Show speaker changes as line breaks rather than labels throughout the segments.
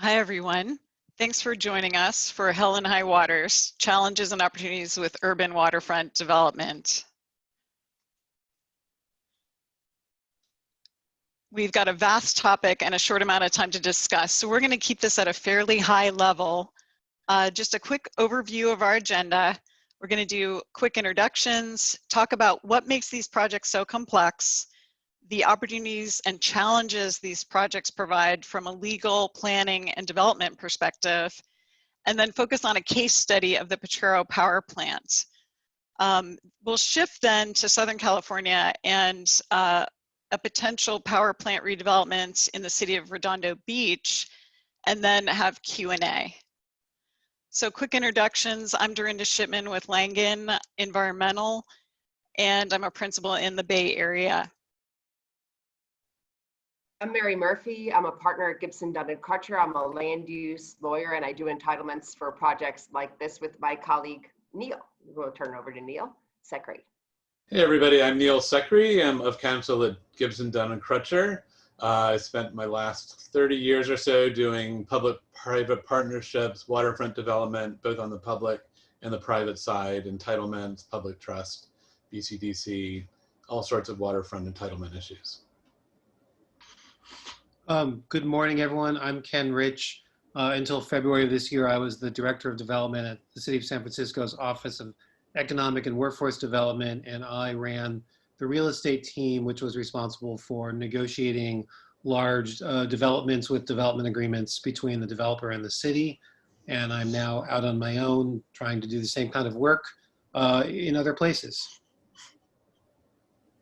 Hi, everyone. Thanks for joining us for Hell and High Waters, Challenges and Opportunities with Urban Waterfront Development. We've got a vast topic and a short amount of time to discuss, so we're going to keep this at a fairly high level. Just a quick overview of our agenda. We're going to do quick introductions, talk about what makes these projects so complex, the opportunities and challenges these projects provide from a legal, planning, and development perspective, and then focus on a case study of the Potrero Power Plant. We'll shift then to Southern California and a potential power plant redevelopment in the city of Redondo Beach, and then have Q&A. So quick introductions. I'm Dorinda Shipman with Langan Environmental, and I'm a principal in the Bay Area.
I'm Mary Murphy. I'm a partner at Gibson Dunn and Crutcher. I'm a land use lawyer and I do entitlements for projects like this with my colleague, Neil. We'll turn it over to Neil Secretary.
Hey everybody, I'm Neil Secretary. I'm of counsel at Gibson Dunn and Crutcher. I spent my last 30 years or so doing public-private partnerships, waterfront development, both on the public and the private side, entitlements, public trust, BCDC, all sorts of waterfront entitlement issues.
Good morning, everyone. I'm Ken Rich. Until February of this year, I was the Director of Development at the City of San Francisco's Office of Economic and Workforce Development, and I ran the real estate team, which was responsible for negotiating large developments with development agreements between the developer and the city. And I'm now out on my own trying to do the same kind of work in other places.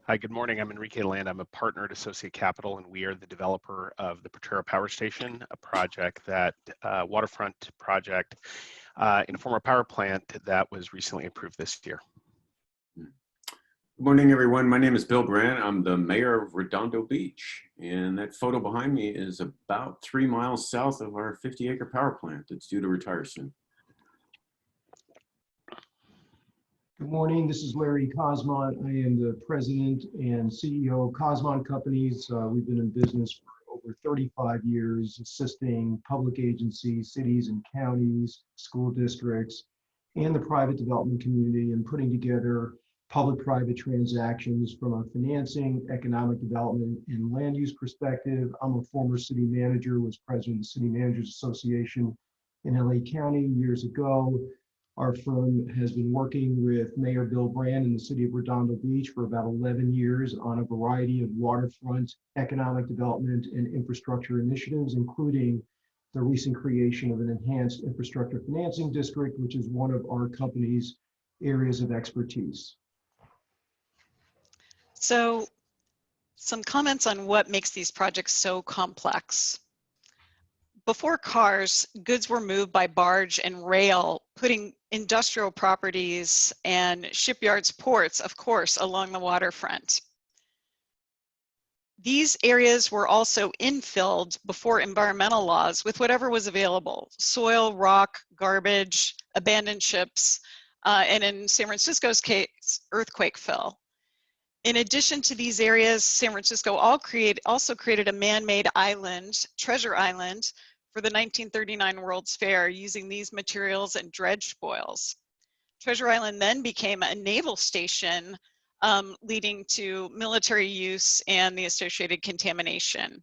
Hi, good morning. I'm Enrique Landa. I'm a partner at Associate Capital, and we are the developer of the Potrero Power Station, a project that waterfront project in a former power plant that was recently approved this year.
Good morning, everyone. My name is Bill Grant. I'm the mayor of Redondo Beach, and that photo behind me is about 3 miles south of our 50-acre power plant that's due to retire soon.
Good morning, this is Larry Kosmont. I am the president and CEO of Kosmont Companies. We've been in business for over 35 years, assisting public agencies, cities and counties, school districts, and the private development community in putting together public-private transactions from a financing, economic development, and land use perspective. I'm a former city manager, was president of the City Managers Association in LA County years ago. Our firm has been working with Mayor Bill Brand in the city of Redondo Beach for about 11 years on a variety of waterfront economic development and infrastructure initiatives, including the recent creation of an enhanced infrastructure financing district, which is one of our company's areas of expertise.
So some comments on what makes these projects so complex. Before cars, goods were moved by barge and rail, putting industrial properties and shipyards, ports, of course, along the waterfront. These areas were also infilled before environmental laws with whatever was available: soil, rock, garbage, abandoned ships, and in San Francisco's case, earthquake fill. In addition to these areas, San Francisco also created a man-made island, Treasure Island, for the 1939 World's Fair using these materials and dredge spoils. Treasure Island then became a naval station, leading to military use and the associated contamination.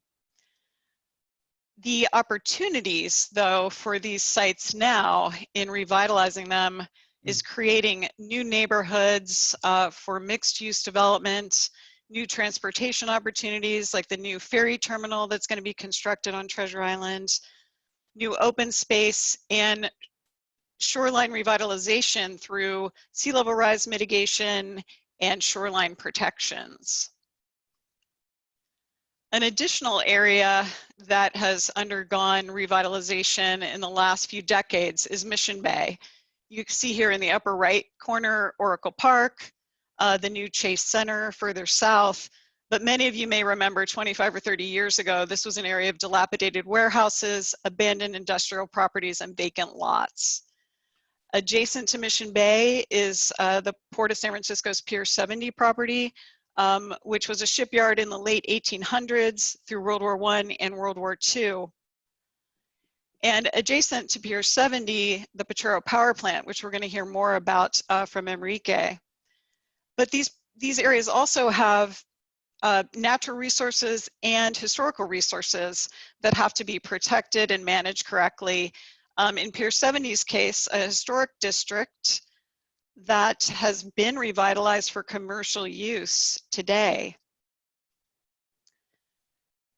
The opportunities, though, for these sites now in revitalizing them is creating new neighborhoods for mixed-use development, new transportation opportunities like the new ferry terminal that's going to be constructed on Treasure Island, new open space, and shoreline revitalization through sea level rise mitigation and shoreline protections. An additional area that has undergone revitalization in the last few decades is Mission Bay. You can see here in the upper right corner, Oracle Park, the new Chase Center further south. But many of you may remember 25 or 30 years ago, this was an area of dilapidated warehouses, abandoned industrial properties, and vacant lots. Adjacent to Mission Bay is the Port of San Francisco's Pier 70 property, which was a shipyard in the late 1800s through World War I and World War II. And adjacent to Pier 70, the Potrero Power Plant, which we're going to hear more about from Enrique. But these areas also have natural resources and historical resources that have to be protected and managed correctly. In Pier 70's case, a historic district that has been revitalized for commercial use today.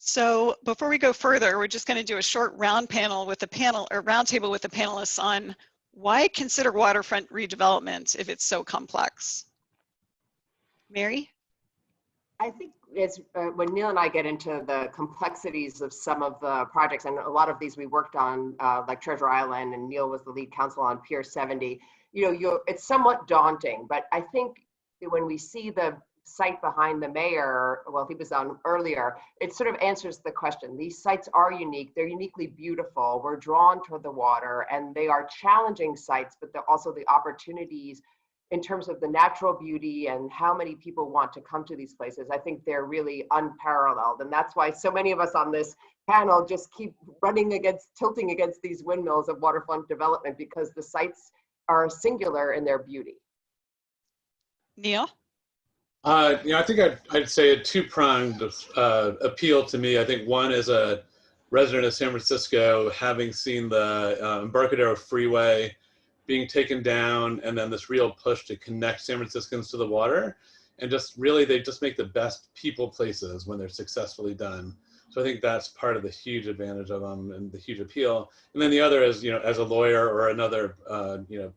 So before we go further, we're just going to do a short roundtable with the panelists on why consider waterfront redevelopment if it's so complex. Mary?
I think it's when Neil and I get into the complexities of some of the projects, and a lot of these we worked on, like Treasure Island, and Neil was the lead counsel on Pier 70. It's somewhat daunting, but I think when we see the site behind the mayor, well, he was on earlier, it sort of answers the question. These sites are unique, they're uniquely beautiful, we're drawn toward the water, and they are challenging sites, but they're also the opportunities in terms of the natural beauty and how many people want to come to these places. I think they're really unparalleled. And that's why so many of us on this panel just keep tilting against these windmills of waterfront development, because the sites are singular in their beauty.
Neil?
I think I'd say a two-pronged appeal to me. I think one is a resident of San Francisco, having seen the Embarcadero Freeway being taken down, and then this real push to connect San Franciscans to the water. And just really, they just make the best people places when they're successfully done. So I think that's part of the huge advantage of them and the huge appeal. And then the other is, as a lawyer or another,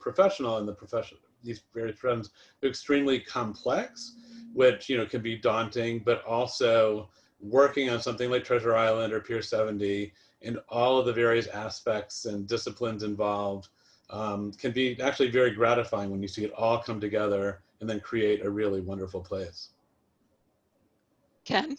professional in the profession, these various professions, they're extremely complex, which, can be daunting, but also working on something like Treasure Island or Pier 70 and all of the various aspects and disciplines involved can be actually very gratifying when you see it all come together and then create a really wonderful place.
Ken?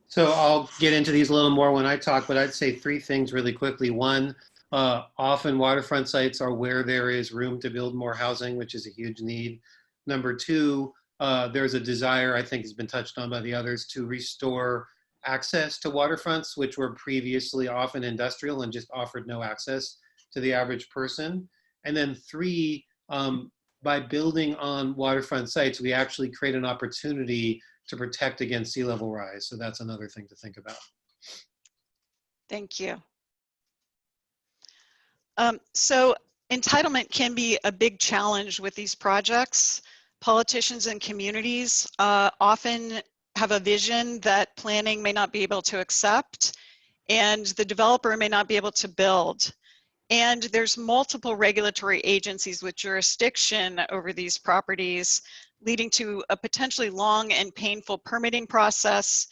So I'll get into these a little more when I talk, but I'd say three things really quickly. One, often waterfront sites are where there is room to build more housing, which is a huge need. Number two, there's a desire, I think has been touched on by the others, to restore access to waterfronts, which were previously often industrial and just offered no access to the average person. And then three, by building on waterfront sites, we actually create an opportunity to protect against sea level rise. So that's another thing to think about.
Thank you. So entitlement can be a big challenge with these projects. Politicians and communities often have a vision that planning may not be able to accept, and the developer may not be able to build. And there's multiple regulatory agencies with jurisdiction over these properties, leading to a potentially long and painful permitting process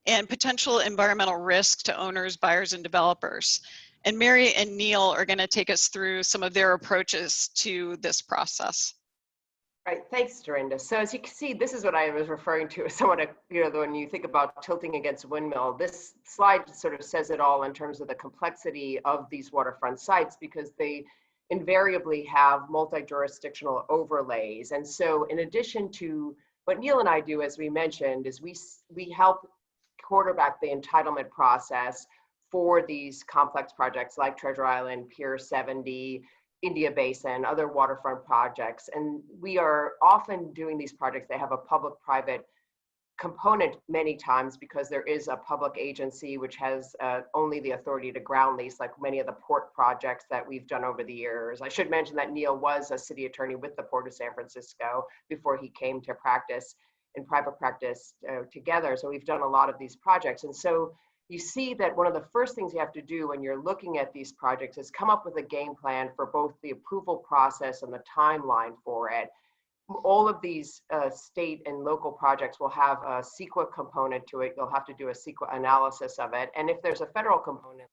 and potential environmental risk to owners, buyers, and developers. And Mary and Neil are going to take us through some of their approaches to this process.
Right, thanks, Dorinda. So as you can see, this is what I was referring to as somewhat, when you think about tilting against windmill, this slide sort of says it all in terms of the complexity of these waterfront sites, because they invariably have multi-jurisdictional overlays. And so in addition to what Neil and I do, as we mentioned, is we help quarterback the entitlement process for these complex projects like Treasure Island, Pier 70, India Basin, other waterfront projects. And we are often doing these projects, they have a public-private component many times, because there is a public agency which has only the authority to ground lease, like many of the port projects that we've done over the years. I should mention that Neil was a city attorney with the Port of San Francisco before he came to practice in private practice together. So we've done a lot of these projects. And so you see that one of the first things you have to do when you're looking at these projects is come up with a game plan for both the approval process and the timeline for it. All of these state and local projects will have a CEQA component to it. You'll have to do a CEQA analysis of it. And if there's a federal component,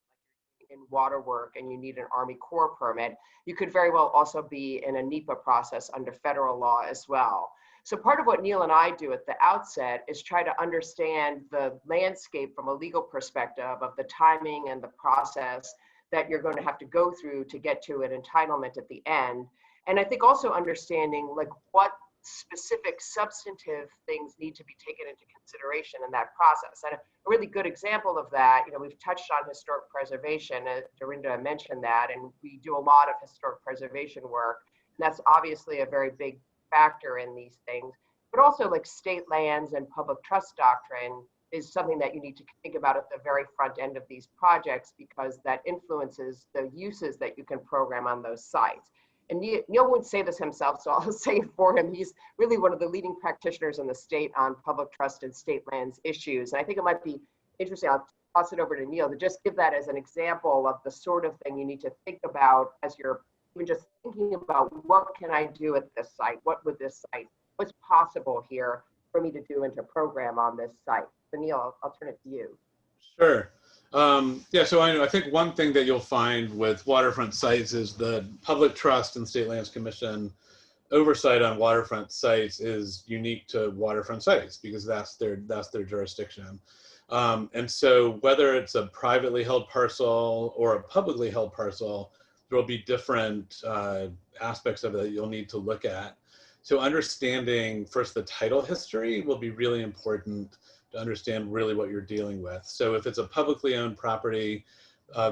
like in water work and you need an Army Corps permit, you could very well also be in a NEPA process under federal law as well. So part of what Neil and I do at the outset is try to understand the landscape from a legal perspective of the timing and the process that you're going to have to go through to get to an entitlement at the end. And I think also understanding like what specific substantive things need to be taken into consideration in that process. And a really good example of that, we've touched on historic preservation. Dorinda mentioned that, and we do a lot of historic preservation work. And that's obviously a very big factor in these things. But also like state lands and public trust doctrine is something that you need to think about at the very front end of these projects, because that influences the uses that you can program on those sites. And Neil wouldn't say this himself, so I'll say it for him. He's really one of the leading practitioners in the state on public trust and state lands issues. And I think it might be interesting, I'll toss it over to Neil to just give that as an example of the sort of thing you need to think about as you're even just thinking about, what can I do at this site? What would this site, what's possible here for me to do and to program on this site? So Neil, I'll turn it to you.
Sure. Yeah, so I think one thing that you'll find with waterfront sites is the Public Trust and State Lands Commission oversight on waterfront sites is unique to waterfront sites because that's their jurisdiction. And so whether it's a privately held parcel or a publicly held parcel, there will be different aspects of it that you'll need to look at. So understanding first the title history will be really important to understand really what you're dealing with. So if it's a publicly owned property,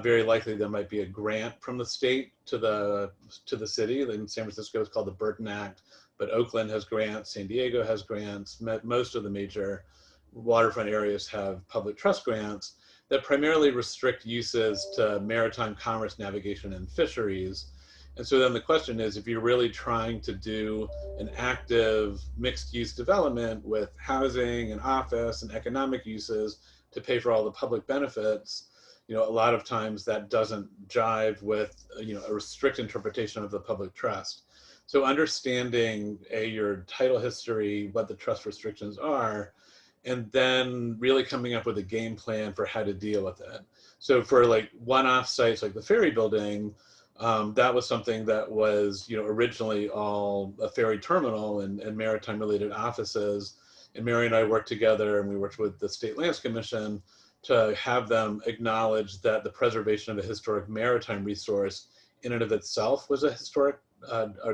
very likely there might be a grant from the state to the city. In San Francisco, it's called the Burton Act, but Oakland has grants, San Diego has grants. Most of the major waterfront areas have public trust grants that primarily restrict uses to maritime commerce, navigation, and fisheries. And so then the question is, if you're really trying to do an active mixed-use development with housing and office and economic uses to pay for all the public benefits, a lot of times that doesn't jive with, a strict interpretation of the public trust. So understanding your title history, what the trust restrictions are, and then really coming up with a game plan for how to deal with it. So for like one-off sites like the ferry building, that was something that was, originally all a ferry terminal and maritime related offices. And Mary and I worked together, and we worked with the State Lands Commission to have them acknowledge that the preservation of a historic maritime resource in and of itself was a historic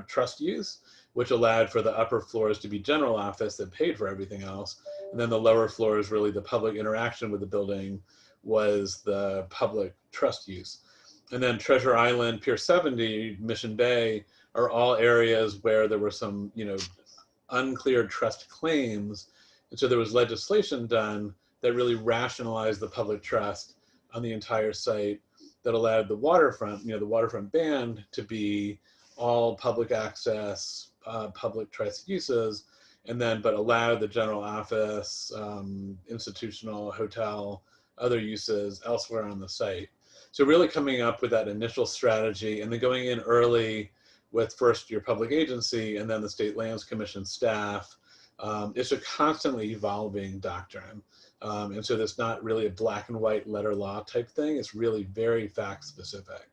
trust use, which allowed for the upper floors to be general office that paid for everything else. And then the lower floors, really the public interaction with the building was the public trust use. And then Treasure Island, Pier 70, Mission Bay are all areas where there were some, unclear trust claims. And so there was legislation done that really rationalized the public trust on the entire site that allowed the waterfront, the waterfront band to be all public access, public trust uses, and then, but allowed the general office, institutional, hotel, other uses elsewhere on the site. So really coming up with that initial strategy and then going in early with first your public agency and then the State Lands Commission staff. It's a constantly evolving doctrine. And so there's not really a black and white letter law type thing. It's really very fact specific.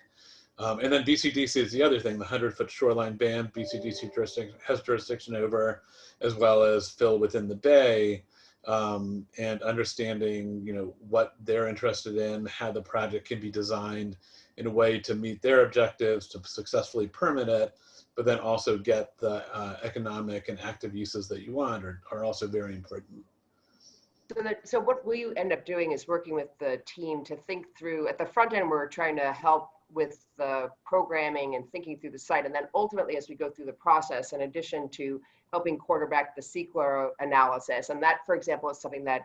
And then BCDC is the other thing, the 100-foot shoreline band, BCDC has jurisdiction over, as well as fill within the bay, and understanding, what they're interested in, how the project can be designed in a way to meet their objectives, to successfully permit it, but then also get the economic and active uses that you want are also very important.
So what we end up doing is working with the team to think through, at the front end, we're trying to help with the programming and thinking through the site. And then ultimately, as we go through the process, in addition to helping quarterback the CEQA analysis, and that, for example, is something that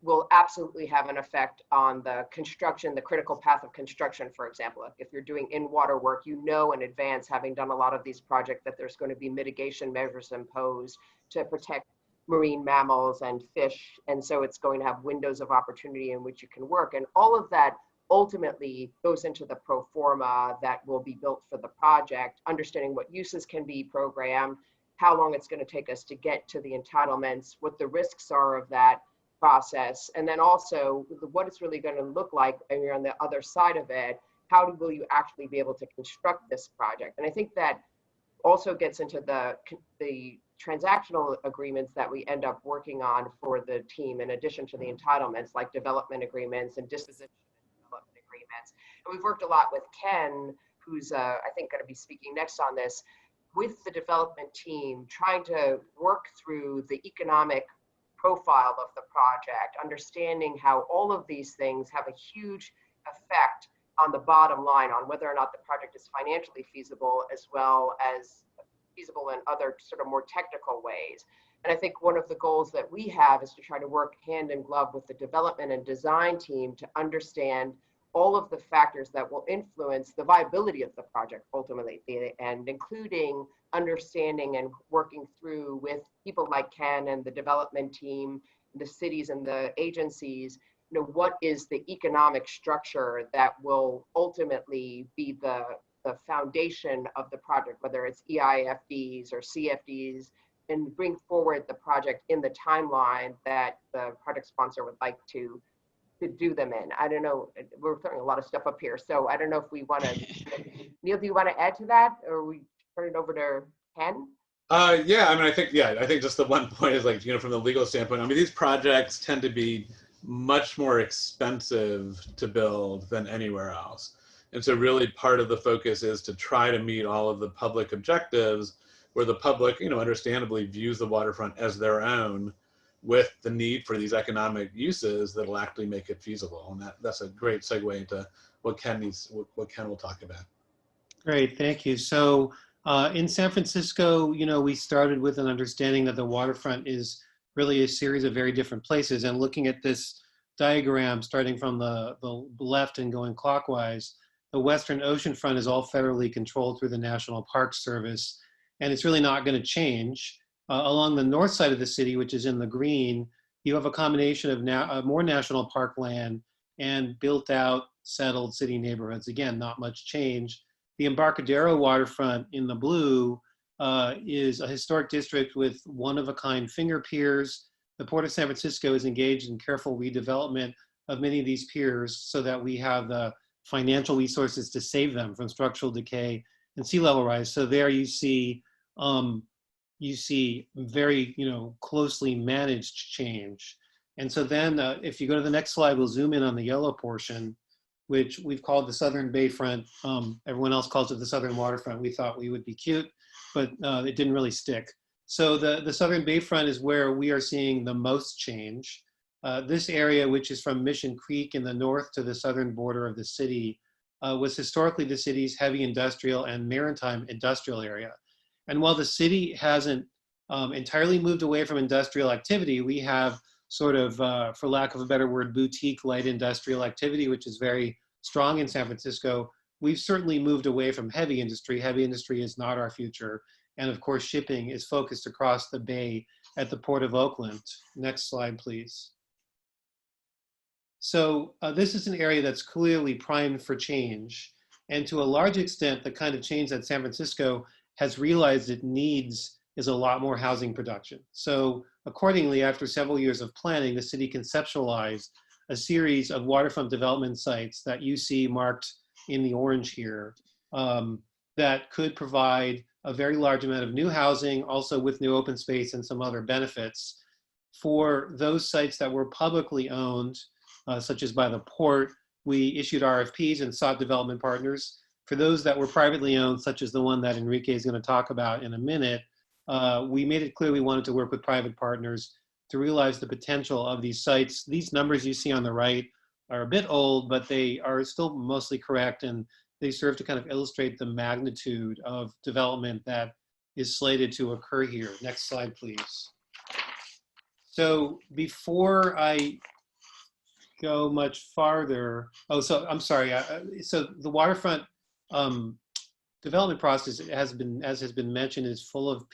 will absolutely have an effect on the construction, the critical path of construction, for example. If you're doing in-water work, in advance, having done a lot of these projects, that there's going to be mitigation measures imposed to protect marine mammals and fish. And so it's going to have windows of opportunity in which you can work. And all of that ultimately goes into the pro forma that will be built for the project, understanding what uses can be programmed, how long it's going to take us to get to the entitlements, what the risks are of that process, and then also what it's really going to look like when you're on the other side of it. How will you actually be able to construct this project? And I think that also gets into the transactional agreements that we end up working on for the team, in addition to the entitlements, like development agreements and disposition development agreements. And we've worked a lot with Ken, who's I think going to be speaking next on this, with the development team, trying to work through the economic profile of the project, understanding how all of these things have a huge effect on the bottom line, on whether or not the project is financially feasible, as well as feasible in other sort of more technical ways. And I think one of the goals that we have is to try to work hand in glove with the development and design team to understand all of the factors that will influence the viability of the project ultimately, and including understanding and working through with people like Ken and the development team, the cities and the agencies, you know, what is the economic structure that will ultimately be the foundation of the project, whether it's EIFDs or CFDs, and bring forward the project in the timeline that the project sponsor would like to do them in. I don't know, we're throwing a lot of stuff up here, so I don't know if we want to, Neil, do you want to add to that, or we turn it over to Ken?
Yeah, I mean, I think just the one point is, like, you know, from the legal standpoint, I mean, these projects tend to be much more expensive to build than anywhere else. And so really part of the focus is to try to meet all of the public objectives where the public, you know, understandably views the waterfront as their own, with the need for these economic uses that will actually make it feasible. And that's a great segue into what Ken will talk about.
Great, thank you. So in San Francisco, you know, we started with an understanding that the waterfront is really a series of very different places. And looking at this diagram, starting from the left and going clockwise, the Western oceanfront is all federally controlled through the National Park Service, and it's really not going to change. Along the north side of the city, which is in the green, you have a combination of more national park land and built out, settled city neighborhoods. Again, not much change. The Embarcadero Waterfront in the blue is a historic district with one-of-a-kind finger piers. The Port of San Francisco is engaged in careful redevelopment of many of these piers so that we have the financial resources to save them from structural decay and sea level rise. So there you see very, you know, closely managed change. And so then if you go to the next slide, we'll zoom in on the yellow portion, which we've called the Southern Bayfront. Everyone else calls it the Southern Waterfront. We thought we would be cute, but it didn't really stick. So the Southern Bayfront is where we are seeing the most change. This area, which is from Mission Creek in the north to the southern border of the city, was historically the city's heavy industrial and maritime industrial area. And while the city hasn't entirely moved away from industrial activity, we have sort of, for lack of a better word, boutique light industrial activity, which is very strong in San Francisco. We've certainly moved away from heavy industry. Heavy industry is not our future. And of course, shipping is focused across the bay at the Port of Oakland. Next slide, please. So this is an area that's clearly primed for change. And to a large extent, the kind of change that San Francisco has realized it needs is a lot more housing production. So accordingly, after several years of planning, the city conceptualized a series of waterfront development sites that you see marked in the orange here that could provide a very large amount of new housing, also with new open space and some other benefits. For those sites that were publicly owned, such as by the port, we issued RFPs and sought development partners. For those that were privately owned, such as the one that Enrique is going to talk about in a minute, we made it clear we wanted to work with private partners to realize the potential of these sites. These numbers you see on the right are a bit old, but they are still mostly correct, and they serve to kind of illustrate the magnitude of development that is slated to occur here. Next slide, please. So before I go much farther, so I'm sorry. So the waterfront development process as has been mentioned, is full of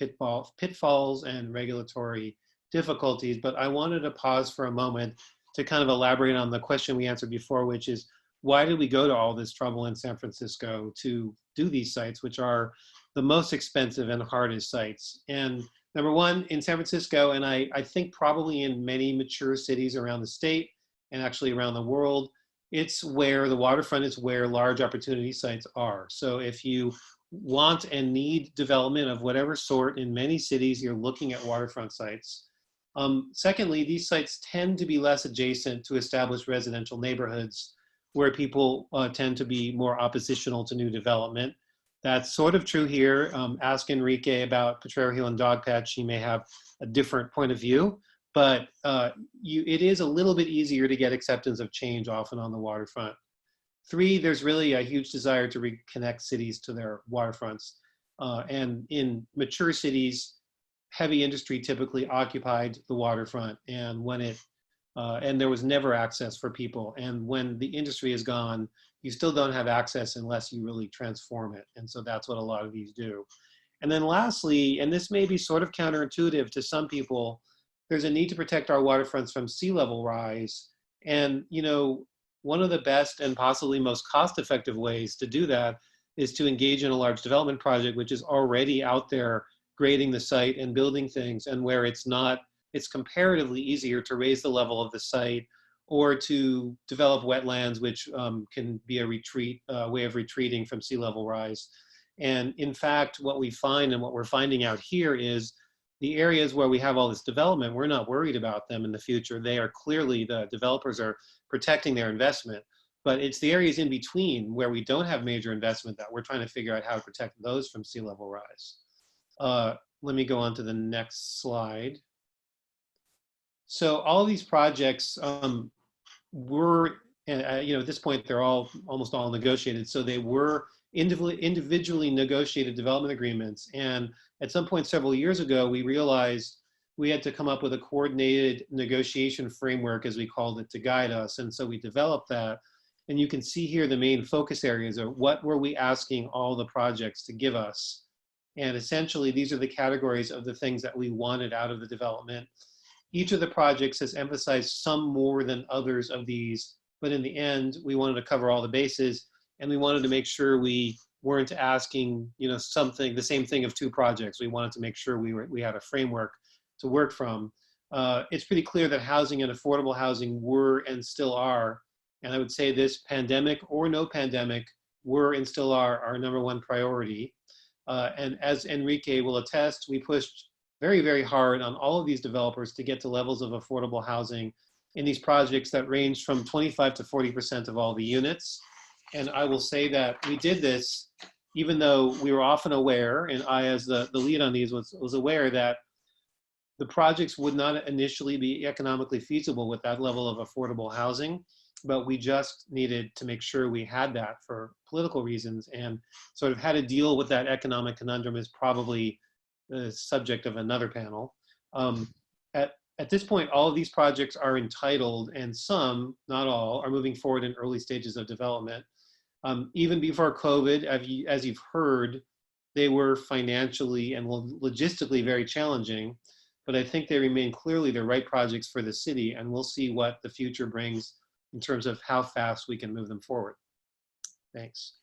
pitfalls and regulatory difficulties, but I wanted to pause for a moment to kind of elaborate on the question we answered before, which is, why did we go to all this trouble in San Francisco to do these sites, which are the most expensive and hardest sites? And number one, in San Francisco, and I think probably in many mature cities around the state and actually around the world, it's where the waterfront is where large opportunity sites are. So if you want and need development of whatever sort in many cities, you're looking at waterfront sites. Secondly, these sites tend to be less adjacent to established residential neighborhoods where people tend to be more oppositional to new development. That's sort of true here. Ask Enrique about Potrero Hill and Dogpatch. He may have a different point of view, but it is a little bit easier to get acceptance of change often on the waterfront. 3, there's really a huge desire to reconnect cities to their waterfronts. And in mature cities, heavy industry typically occupied the waterfront, and and there was never access for people. And when the industry is gone, you still don't have access unless you really transform it. And so that's what a lot of these do. And then lastly, and this may be sort of counterintuitive to some people, there's a need to protect our waterfronts from sea level rise. And, you know, one of the best and possibly most cost-effective ways to do that is to engage in a large development project, which is already out there grading the site and building things, and where it's comparatively easier to raise the level of the site or to develop wetlands, which can be a way of retreating from sea level rise. And in fact, what we find and what we're finding out here is the areas where we have all this development, we're not worried about them in the future. They are clearly, the developers are protecting their investment, but it's the areas in between where we don't have major investment that we're trying to figure out how to protect those from sea level rise. Let me go on to the next slide. So all these projects were, at this point, they're almost all negotiated. So they were individually negotiated development agreements. And at some point several years ago, we realized we had to come up with a coordinated negotiation framework, as we called it, to guide us. And so we developed that. And you can see here the main focus areas are what were we asking all the projects to give us. And essentially, these are the categories of the things that we wanted out of the development. Each of the projects has emphasized some more than others of these, but in the end, we wanted to cover all the bases, and we wanted to make sure we weren't asking, the same thing of 2 projects. We wanted to make sure we had a framework to work from. It's pretty clear that housing and affordable housing were and still are, and I would say this, pandemic or no pandemic, were and still are our #1 priority. And as Enrique will attest, we pushed very, very hard on all of these developers to get to levels of affordable housing in these projects that range from 25 to 40% of all the units. And I will say that we did this even though we were often aware, and I as the lead on these was aware that the projects would not initially be economically feasible with that level of affordable housing, but we just needed to make sure we had that for political reasons, and sort of how to deal with that economic conundrum is probably the subject of another panel. At this point, all of these projects are entitled, and some, not all, are moving forward in early stages of development. Even before COVID, as you've heard, they were financially and logistically very challenging, but I think they remain clearly the right projects for the city, and we'll see what the future brings in terms of how fast we can move them forward. Thanks.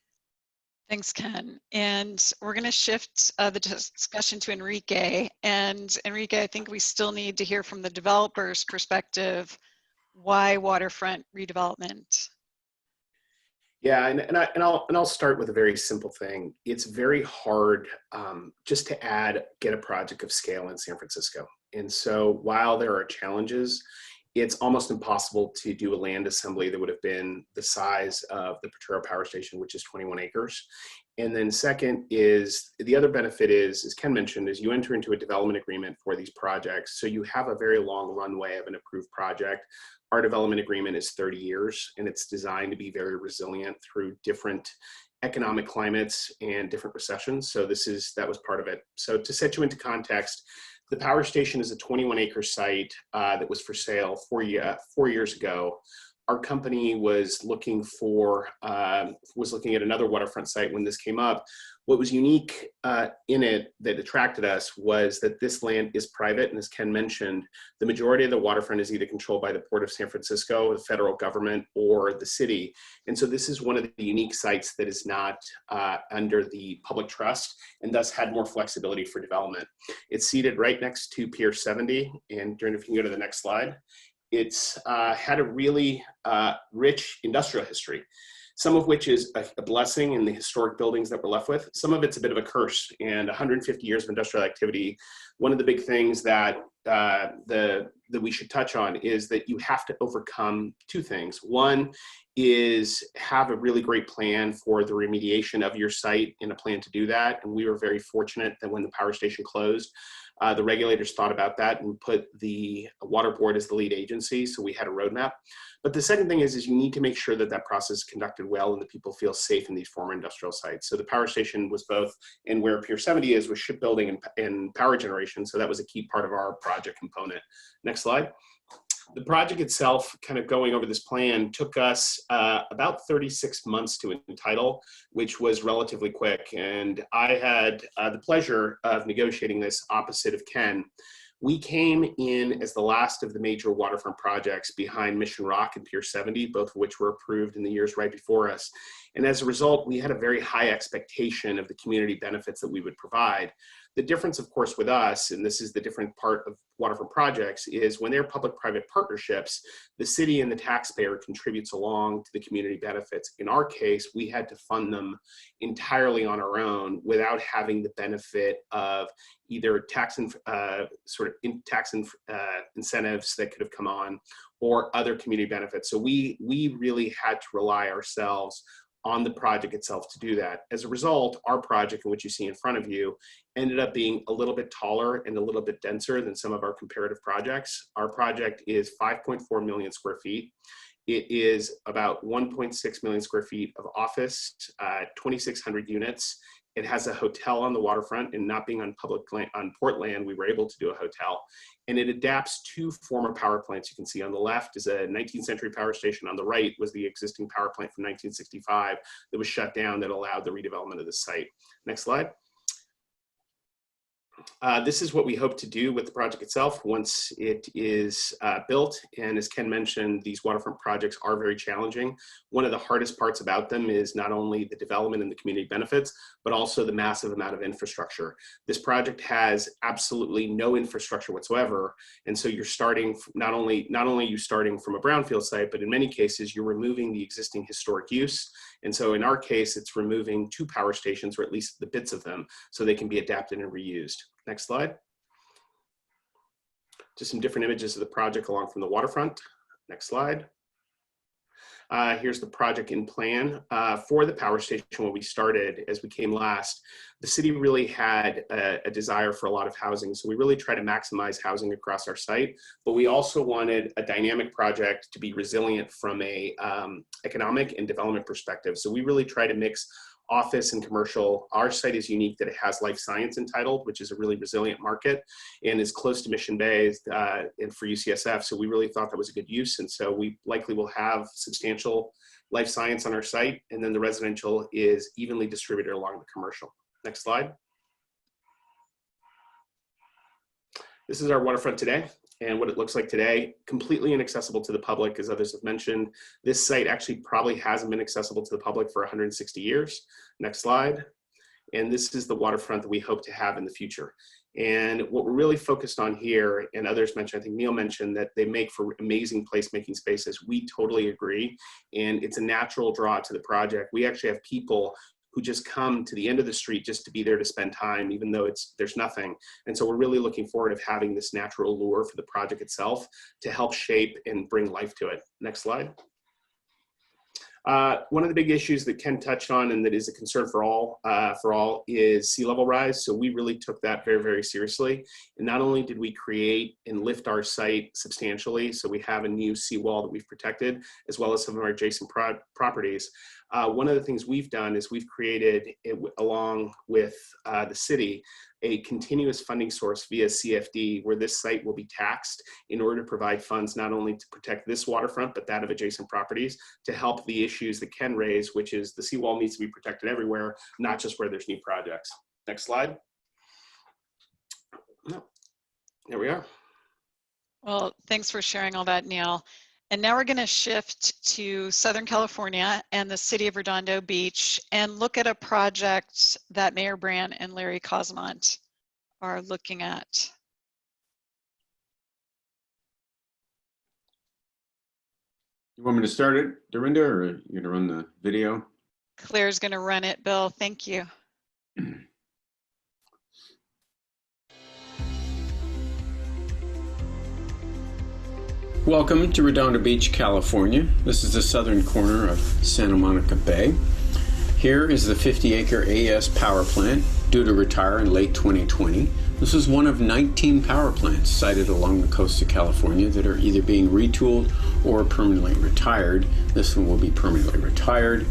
Thanks, Ken. And we're going to shift the discussion to Enrique. And Enrique, I think we still need to hear from the developer's perspective, why waterfront redevelopment?
Yeah, and I'll start with a very simple thing. It's very hard just to get a project of scale in San Francisco. And so while there are challenges, it's almost impossible to do a land assembly that would have been the size of the Potrero Power Station, which is 21 acres. And then second is, the other benefit is, as Ken mentioned, is you enter into a development agreement for these projects. So you have a very long runway of an approved project. Our development agreement is 30 years, and it's designed to be very resilient through different economic climates and different recessions. So that was part of it. So to set you into context, the power station is a 21-acre site that was for sale 4 years ago. Our company was looking at another waterfront site when this came up. What was unique in it that attracted us was that this land is private, and as Ken mentioned, the majority of the waterfront is either controlled by the Port of San Francisco, the federal government, or the city. And so this is one of the unique sites that is not under the public trust, and thus had more flexibility for development. It's seated right next to Pier 70, and Dorinda, if you can go to the next slide. It's had a really rich industrial history. some of which is a blessing in the historic buildings that we're left with. Some of it's a bit of a curse, and 150 years of industrial activity. One of the big things that that we should touch on is that you have to overcome two things. One is have a really great plan for the remediation of your site and a plan to do that. And we were very fortunate that when the power station closed, the regulators thought about that and put the water board as the lead agency. So we had a roadmap. But the second thing is you need to make sure that that process is conducted well and that people feel safe in these former industrial sites. So the power station was both, and where Pier 70 is, was shipbuilding and power generation. So that was a key part of our project component. Next slide. The project itself, kind of going over this plan, took us about 36 months to entitle, which was relatively quick. And I had the pleasure of negotiating this opposite of Ken. We came in as the last of the major waterfront projects behind Mission Rock and Pier 70, both of which were approved in the years right before us. And as a result, we had a very high expectation of the community benefits that we would provide. The difference, of course, with us, and this is the different part of waterfront projects, is when they're public-private partnerships, the city and the taxpayer contributes along to the community benefits. In our case, we had to fund them entirely on our own without having the benefit of either tax incentives that could have come on or other community benefits. So we really had to rely ourselves on the project itself to do that. As a result, our project, which you see in front of you, ended up being a little bit taller and a little bit denser than some of our comparative projects. Our project is 5.4 million square feet. It is about 1.6 million square feet of office, 2,600 units. It has a hotel on the waterfront, and not being on public land, on port land, we were able to do a hotel. And it adapts two former power plants. You can see on the left is a 19th century power station. On the right was the existing power plant from 1965 that was shut down that allowed the redevelopment of the site. Next slide. This is what we hope to do with the project itself once it is built. And as Ken mentioned, these waterfront projects are very challenging. One of the hardest parts about them is not only the development and the community benefits, but also the massive amount of infrastructure. This project has absolutely no infrastructure whatsoever. And so you're starting, not only are you starting from a brownfield site, but in many cases, you're removing the existing historic use. And so in our case, it's removing two power stations, or at least the bits of them, so they can be adapted and reused. Next slide. Just some different images of the project along from the waterfront. Next slide. Here's the project in plan. For the power station, when we started, as we came last, the city really had a desire for a lot of housing. So we really try to maximize housing across our site, but we also wanted a dynamic project to be resilient from a economic and development perspective. So we really try to mix office and commercial. Our site is unique that it has life science entitled, which is a really resilient market and is close to Mission Bay and for UCSF. So we really thought that was a good use. And so we likely will have substantial life science on our site. And then the residential is evenly distributed along the commercial. Next slide. This is our waterfront today. And what it looks like today, completely inaccessible to the public, as others have mentioned. This site actually probably hasn't been accessible to the public for 160 years. Next slide. And this is the waterfront that we hope to have in the future. And what we're really focused on here, and others mentioned, I think Neil mentioned that they make for amazing placemaking spaces. We totally agree. And it's a natural draw to the project. We actually have people who just come to the end of the street just to be there to spend time, even though there's nothing. And so we're really looking forward to having this natural lure for the project itself to help shape and bring life to it. Next slide. One of the big issues that Ken touched on and that is a concern for all is sea level rise. So we really took that very, very seriously. And not only did we create and lift our site substantially, so we have a new seawall that we've protected, as well as some of our adjacent properties. One of the things we've done is we've created, along with the city, a continuous funding source via CFD, where this site will be taxed in order to provide funds not only to protect this waterfront, but that of adjacent properties to help the issues that Ken raised, which is the seawall needs to be protected everywhere, not just where there's new projects. Next slide. No. There we are.
Well, thanks for sharing all that, Neil. And now we're going to shift to Southern California and the city of Redondo Beach and look at a project that Mayor Brand and Larry Kosmont are looking at.
You want me to start it, Dorinda, or are you gonna run the video?
Claire's going to run it, Bill. Thank you.
Welcome to Redondo Beach, California. This is the southern corner of Santa Monica Bay. Here is the 50-acre AES power plant due to retire in late 2020. This is one of 19 power plants sited along the coast of California that are either being retooled or permanently retired. This one will be permanently retired.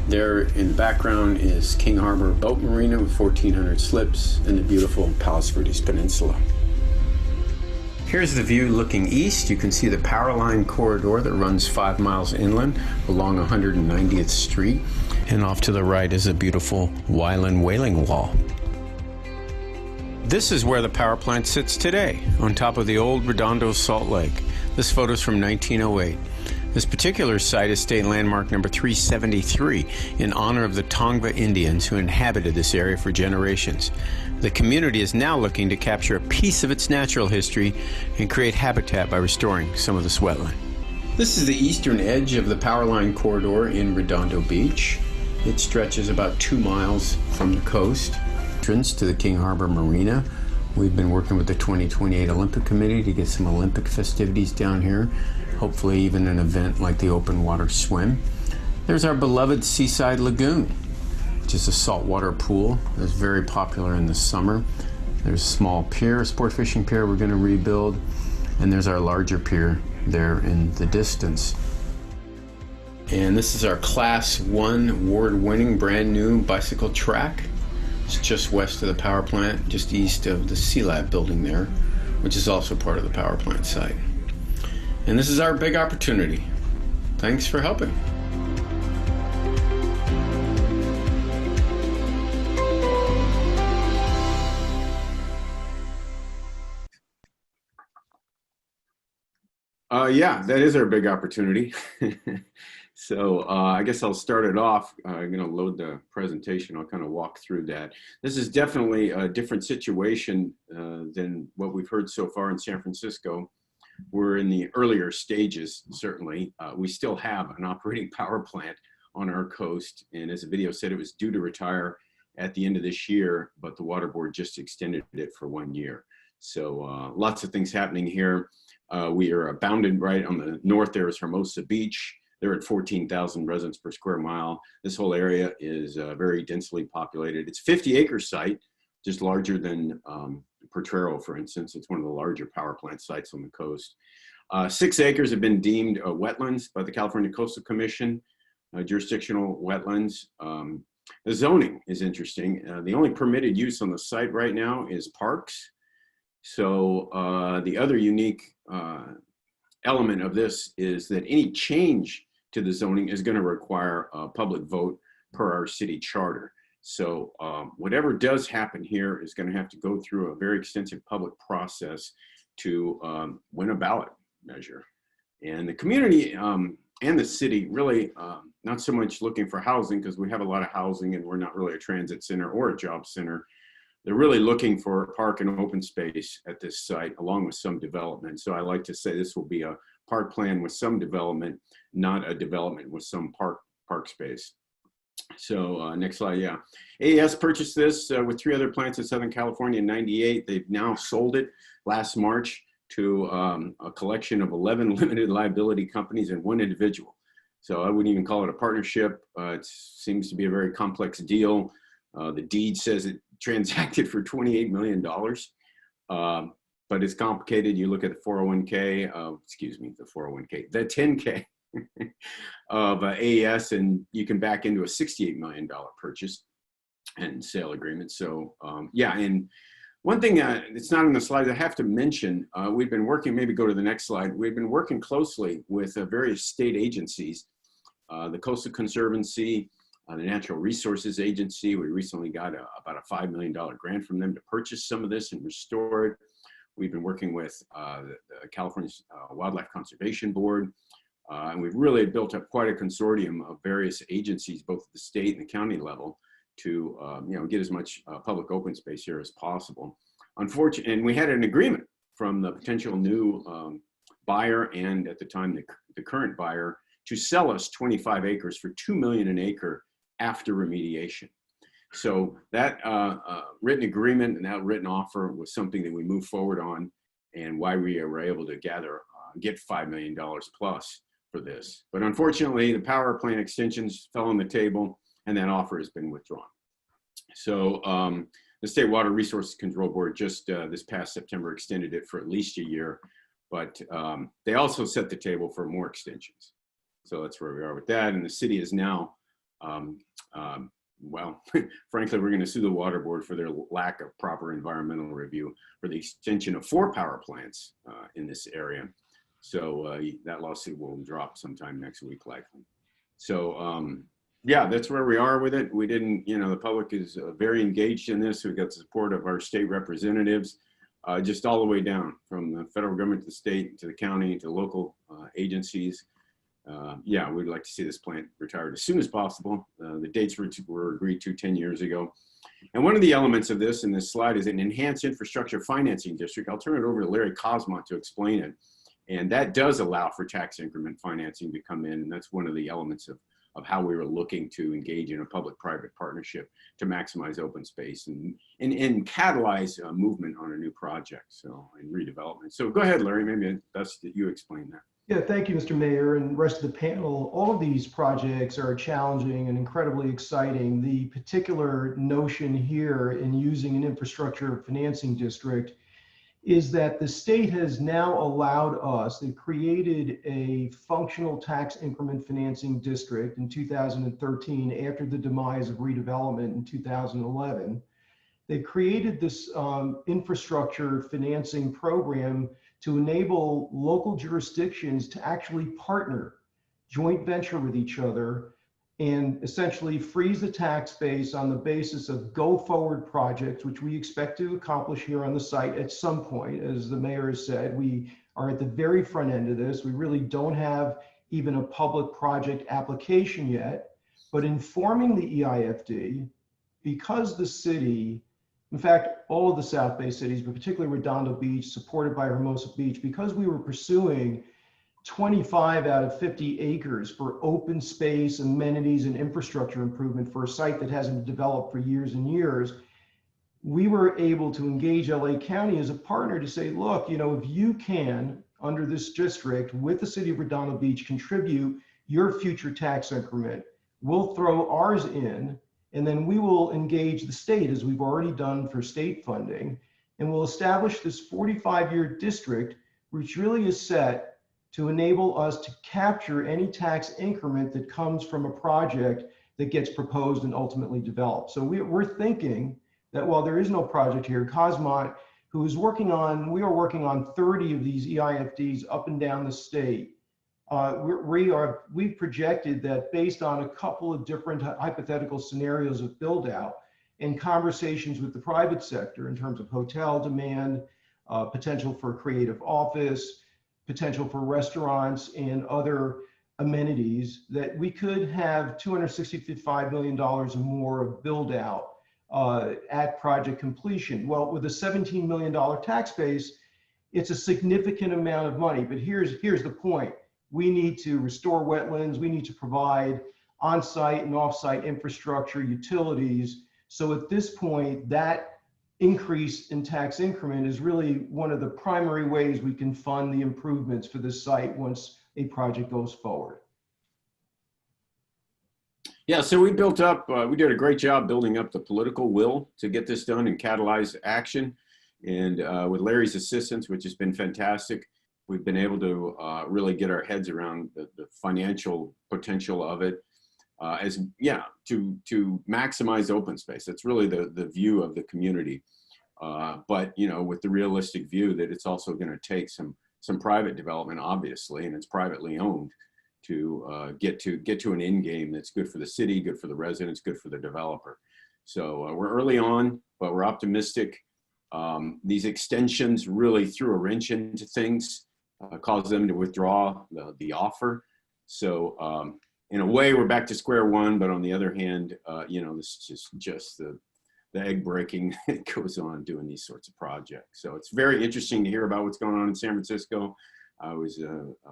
There in the background is King Harbor Boat Marina with 1,400 slips and the beautiful Palos Verdes Peninsula. Here's the view looking east. You can see the power line corridor that runs 5 miles inland along 190th Street. And off to the right is a beautiful Wyland whaling wall. This is where the power plant sits today, on top of the old Redondo Salt Lake. This photo is from 1908. This particular site is state landmark number 373 in honor of the Tongva Indians who inhabited this area for generations. The community is now looking to capture a piece of its natural history and create habitat by restoring some of this wetland. This is the eastern edge of the power line corridor in Redondo Beach. It stretches about 2 miles from the coast. Entrance to the King Harbor Marina. We've been working with the 2028 Olympic Committee to get some Olympic festivities down here. Hopefully even an event like the open water swim. There's our beloved Seaside Lagoon, which is a saltwater pool that's very popular in the summer. There's a small pier, a sport fishing pier we're going to rebuild, and there's our larger pier there in the distance. And this is our Class 1 award-winning brand new bicycle track. It's just west of the power plant, just east of the C-Lab building there, which is also part of the power plant site. And this is our big opportunity. Thanks for helping. Yeah, that is our big opportunity. So I guess I'll start it off. I'm going to load the presentation. I'll kind of walk through that. This is definitely a different situation than what we've heard so far in San Francisco. We're in the earlier stages, certainly. We still have an operating power plant on our coast. And as the video said, it was due to retire at the end of this year, but the Water Board just extended it for 1 year. So lots of things happening here. We are bounded right on the north. There is Hermosa Beach. They're at 14,000 residents per square mile. This whole area is very densely populated. It's a 50-acre site, just larger than Potrero, for instance. It's one of the larger power plant sites on the coast. 6 acres have been deemed wetlands by the California Coastal Commission, jurisdictional wetlands. The zoning is interesting. The only permitted use on the site right now is parks. So the other unique element of this is that any change to the zoning is going to require a public vote per our city charter. So whatever does happen here is going to have to go through a very extensive public process to win a ballot measure. And the community and the city really not so much looking for housing, because we have a lot of housing and we're not really a transit center or a job center. They're really looking for park and open space at this site, along with some development. So I like to say this will be a park plan with some development, not a development with some park space. So next slide, yeah. AES purchased this with 3 other plants in Southern California in '98. They've now sold it last March to a collection of 11 limited liability companies and 1 individual. So I wouldn't even call it a partnership. It seems to be a very complex deal. The deed says it transacted for $28 million, but it's complicated. You look at the 401k, excuse me, the 401k, the 10K of AES, and you can back into a $68 million purchase and sale agreement. So yeah, and one thing it's not in the slides I have to mention, we've been working, maybe go to the next slide, we've been working closely with various state agencies, the Coastal Conservancy, the Natural Resources Agency. We recently got about a $5 million grant from them to purchase some of this and restore it. We've been working with the California Wildlife Conservation Board, and we've really built up quite a consortium of various agencies, both at the state and the county level, to get as much public open space here as possible. Unfortunately, and we had an agreement from the potential new buyer and at the time the current buyer to sell us 25 acres for $2 million an acre after remediation. So that written agreement and that written offer was something that we moved forward on, and why we were able to get $5 million plus for this. But unfortunately, the power plant extensions fell on the table, and that offer has been withdrawn. So the State Water Resources Control Board just this past September extended it for at least a year, but they also set the table for more extensions. So that's where we are with that. And the city is now, well, frankly, we're going to sue the Water Board for their lack of proper environmental review for the extension of 4 power plants in this area. So that lawsuit will drop sometime next week, likely. So yeah, that's where we are with it. We didn't, you know, the public is very engaged in this. We got the support of our state representatives, just all the way down from the federal government to the state to the county to local agencies. Yeah, we'd like to see this plant retired as soon as possible. The dates were agreed to 10 years ago. And one of the elements of this in this slide is an enhanced infrastructure financing district. I'll turn it over to Larry Kosmont to explain it. And that does allow for tax increment financing to come in. And that's one of the elements of how we were looking to engage in a public-private partnership to maximize open space and catalyze movement on a new project, so, and redevelopment. So go ahead, Larry, maybe best that you explain that.
Yeah, thank you, Mr. Mayor, and the rest of the panel. All of these projects are challenging and incredibly exciting. The particular notion here in using an infrastructure financing district is that the state has now allowed us, they created a functional tax increment financing district in 2013 after the demise of redevelopment in 2011. They created this infrastructure financing program to enable local jurisdictions to actually partner, joint venture with each other, and essentially freeze the tax base on the basis of go forward projects, which we expect to accomplish here on the site at some point. As the mayor has said, we are at the very front end of this. We really don't have even a public project application yet, but informing the EIFD, because the city, in fact, all of the South Bay cities, but particularly Redondo Beach, supported by Hermosa Beach, because we were pursuing 25 out of 50 acres for open space, amenities, and infrastructure improvement for a site that hasn't been developed for years and years, we were able to engage LA County as a partner to say, look, you know, if you can, under this district, with the city of Redondo Beach, contribute your future tax increment, we'll throw ours in, and then we will engage the state, as we've already done for state funding, and we'll establish this 45-year district, which really is set to enable us to capture any tax increment that comes from a project that gets proposed and ultimately developed. So we're thinking that while there is no project here, Kosmont, who is working on, we are working on 30 of these EIFDs up and down the state. We've projected that based on a couple of different hypothetical scenarios of build out and conversations with the private sector in terms of hotel demand, potential for creative office, potential for restaurants and other amenities, that we could have $265 million or more of build out at project completion. Well, with a $17 million tax base, it's a significant amount of money. But here's the point. We need to restore wetlands. We need to provide on-site and off-site infrastructure, utilities. So at this point, that increase in tax increment is really one of the primary ways we can fund the improvements for this site once a project goes forward.
Yeah, so we built up, we did a great job building up the political will to get this done and catalyze action. And with Larry's assistance, which has been fantastic, we've been able to really get our heads around the financial potential of it. To maximize open space. That's really the view of the community. But, you know, with the realistic view that it's also going to take some private development, obviously, and it's privately owned to get to an end game that's good for the city, good for the residents, good for the developer. So we're early on, but we're optimistic. These extensions really threw a wrench into things, caused them to withdraw the offer. So, in a way, we're back to square one, but on the other hand, you know, this is just the egg breaking that goes on doing these sorts of projects. So it's very interesting to hear about what's going on in San Francisco. I was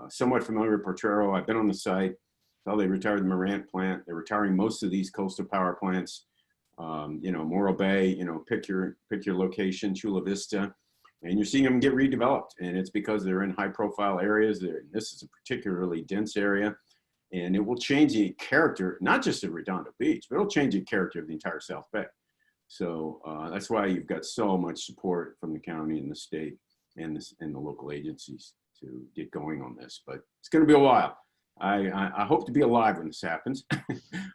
somewhat familiar with Potrero. I've been on the site. Well, they retired the Morant plant. They're retiring most of these coastal power plants. You know, Morro Bay, you know, pick your location, Chula Vista, and you're seeing them get redeveloped. And it's because they're in high profile areas. This is a particularly dense area, and it will change the character, not just of Redondo Beach, but it'll change the character of the entire South Bay. So that's why you've got so much support from the county and the state and the local agencies to get going on this. But it's going to be a while. I hope to be alive when this happens,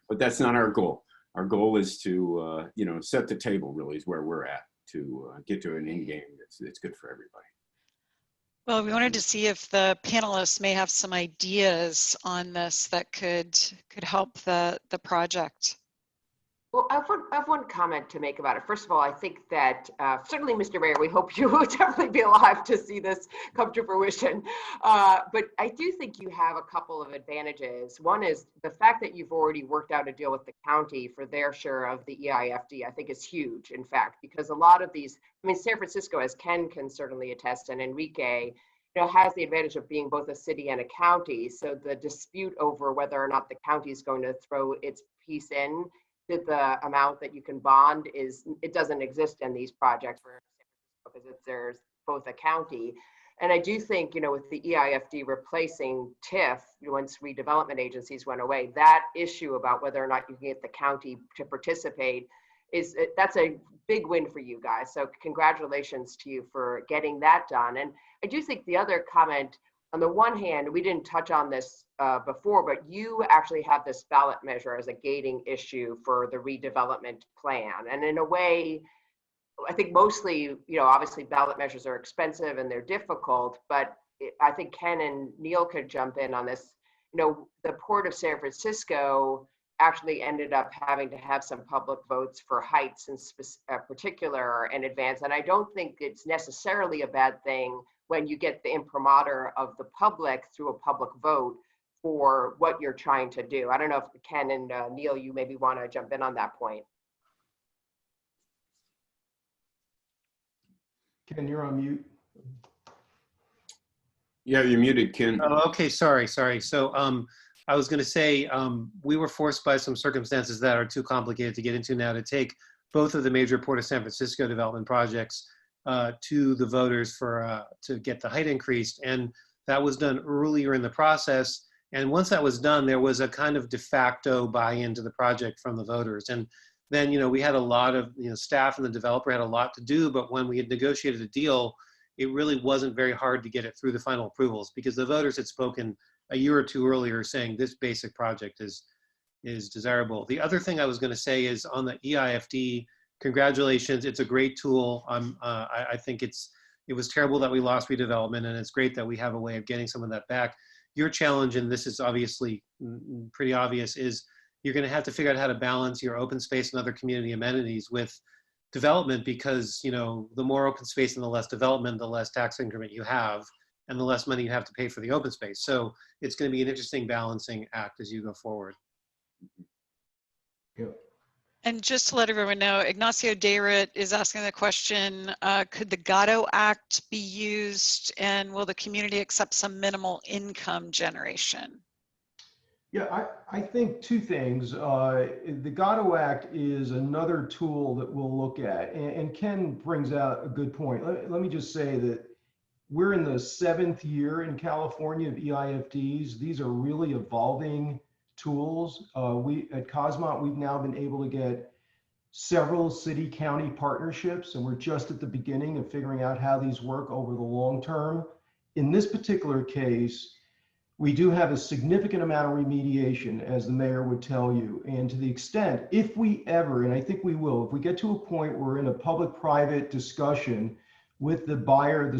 but that's not our goal. Our goal is to, you know, set the table really is where we're at to get to an end game that's good for everybody.
Well, we wanted to see if the panelists may have some ideas on this that could help the project.
Well, I have one comment to make about it. First of all, I think that certainly, Mr. Mayor, we hope you will definitely be alive to see this come to fruition. But I do think you have a couple of advantages. One is the fact that you've already worked out a deal with the county for their share of the EIFD, I think is huge, in fact, because a lot of these, I mean, San Francisco, as Ken can certainly attest, and Enrique, you know, has the advantage of being both a city and a county. So the dispute over whether or not the county is going to throw its piece in the amount that you can bond it doesn't exist in these projects because there's both a county. And I do think, you know, with the EIFD replacing TIF, once redevelopment agencies went away, that issue about whether or not you can get the county to participate that's a big win for you guys. So congratulations to you for getting that done. And I do think the other comment, on the one hand, we didn't touch on this before, but you actually have this ballot measure as a gating issue for the redevelopment plan. And in a way, I think mostly, you know, obviously ballot measures are expensive and they're difficult, but I think Ken and Neil could jump in on this. You know, the Port of San Francisco actually ended up having to have some public votes for heights in particular in advance. And I don't think it's necessarily a bad thing when you get the imprimatur of the public through a public vote for what you're trying to do. I don't know if Ken and Neil, you maybe want to jump in on that point.
Ken, you're on mute.
Yeah, you're muted, Ken.
Oh, okay, sorry. So I was going to say we were forced by some circumstances that are too complicated to get into now to take both of the major Port of San Francisco development projects to the voters for to get the height increased, and that was done earlier in the process. And once that was done, there was a kind of de facto buy-in to the project from the voters. And then, you know, we had a lot of, you know, staff and the developer had a lot to do, but when we had negotiated a deal, it really wasn't very hard to get it through the final approvals because the voters had spoken a year or two earlier saying this basic project is desirable. The other thing I was going to say is on the EIFD, congratulations, it's a great tool. I think it was terrible that we lost redevelopment, and it's great that we have a way of getting some of that back. Your challenge, and this is obviously pretty obvious, is you're going to have to figure out how to balance your open space and other community amenities with development, because, you know, the more open space and the less development, the less tax increment you have, and the less money you have to pay for the open space. So it's going to be an interesting balancing act as you go forward.
Yep.
And just to let everyone know, Ignacio Dayrit is asking the question, could the Gatto Act be used, and will the community accept some minimal income generation?
Yeah, I think two things. The Gatto Act is another tool that we'll look at. And Ken brings out a good point. Let me just say that we're in the 7th year in California of EIFDs. These are really evolving tools. We at Kosmont, we've now been able to get several city-county partnerships, and we're just at the beginning of figuring out how these work over the long term. In this particular case, we do have a significant amount of remediation, as the mayor would tell you. And to the extent, if we ever, and I think we will, if we get to a point where we're in a public-private discussion with the buyer of the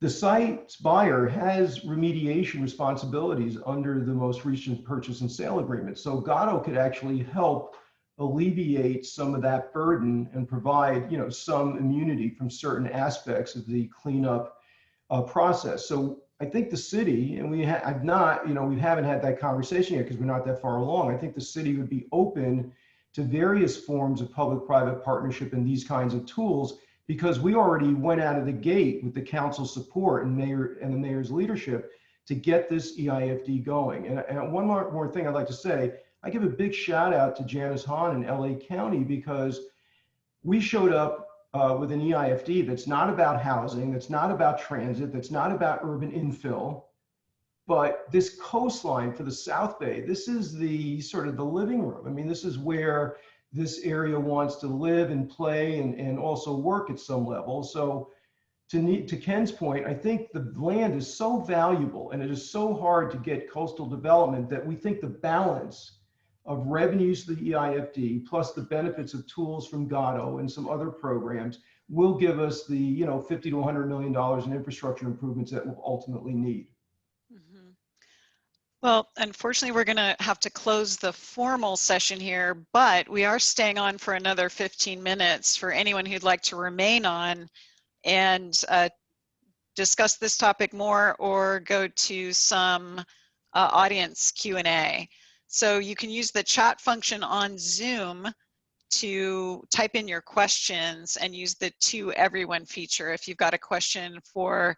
site's buyer has remediation responsibilities under the most recent purchase and sale agreement. So Gatto could actually help alleviate some of that burden and provide, you know, some immunity from certain aspects of the cleanup process. So I think the city, and we haven't had that conversation yet because we're not that far along. I think the city would be open to various forms of public-private partnership and these kinds of tools, because we already went out of the gate with the council support and the mayor's leadership to get this EIFD going. And one more thing I'd like to say, I give a big shout out to Janice Hahn in LA County, because we showed up with an EIFD that's not about housing, that's not about transit, that's not about urban infill, but this coastline for the South Bay, this is the sort of the living room. I mean, this is where this area wants to live and play and also work at some level. So to Ken's point, I think the land is so valuable and it is so hard to get coastal development that we think the balance of revenues to the EIFD plus the benefits of tools from Gatto and some other programs will give us the $50 to $100 million in infrastructure improvements that we'll ultimately need.
Well, unfortunately, we're going to have to close the formal session here, but we are staying on for another 15 minutes for anyone who'd like to remain on and discuss this topic more or go to some audience Q&A. So you can use the chat function on Zoom to type in your questions and use the To Everyone feature if you've got a question for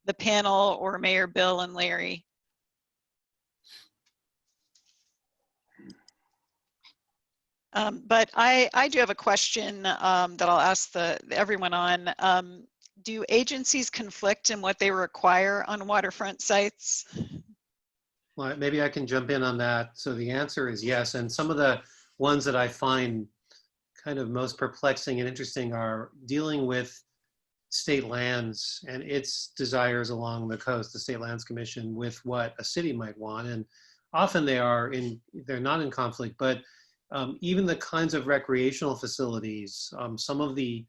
the panel or Mayor Bill and Larry. But I do have a question that I'll ask everyone on. Do agencies conflict in what they require on waterfront sites?
Well, maybe I can jump in on that. So the answer is yes. And some of the ones that I find kind of most perplexing and interesting are dealing with state lands and its desires along the coast, the State Lands Commission, with what a city might want. And often they're not in conflict, but even the kinds of recreational facilities, some of the